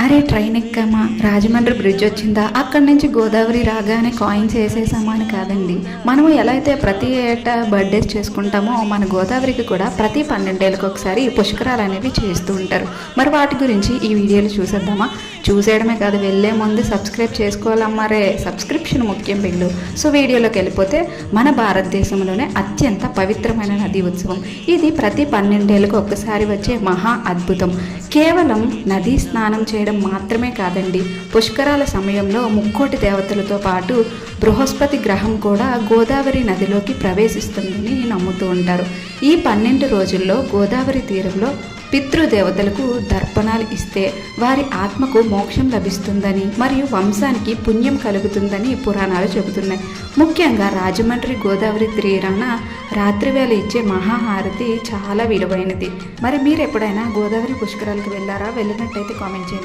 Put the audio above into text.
అరే train ఎక్కామా, Rajahmundry bridge వచ్చిందా, అక్కడి నుంచి గోదావరి రాగానే కాయిన్స్ వేసేసామా అని కాదండి. మనము ఎలా అయితే ప్రతి ఏటా బర్త్డేస్ చేసుకుంటామో మన గోదావరికి కూడా ప్రతి 12 ఏళ్ళకి ఒకసారి పుష్కరాలు అనేవి చేస్తూ ఉంటారు. మరి వాటి గురించి ఈ వీడియోలు చూసేద్దామా? చూసేయడమే కాదు, వెళ్ళే ముందు సబ్స్క్రైబ్ చేసుకోవాలమ్మారే, సబ్స్క్రిప్షన్ ముఖ్యం బిల్లు. సో వీడియోలోకి వెళ్ళిపోతే, మన భారతదేశంలోనే అత్యంత పవిత్రమైన నదీ ఉత్సవం ఇది. ప్రతి 12 ఏళ్ళకు ఒక్కసారి వచ్చే మహా అద్భుతం. కేవలం నదీ స్నానం చేయడం మాత్రమే కాదండి, పుష్కరాల సమయంలో ముక్కోటి దేవతలతో పాటు బృహస్పతి గ్రహం కూడా గోదావరి నదిలోకి ప్రవేశిస్తుందని నమ్ముతూ ఉంటారు. ఈ 12 రోజుల్లో గోదావరి తీరంలో పితృదేవతలకు తర్పణాలు ఇస్తే వారి ఆత్మకు మోక్షం లభిస్తుందని మరియు వంశానికి పుణ్యం కలుగుతుందని పురాణాలు చెబుతున్నాయి. ముఖ్యంగా రాజమండ్రి గోదావరి తీరాన రాత్రివేళ ఇచ్చే మహాహారతి చాలా విలువైనది. మరి మీరు ఎప్పుడైనా గోదావరి పుష్కరాలకు వెళ్ళారా? వెళ్ళినట్టయితే కామెంట్ చేయండి.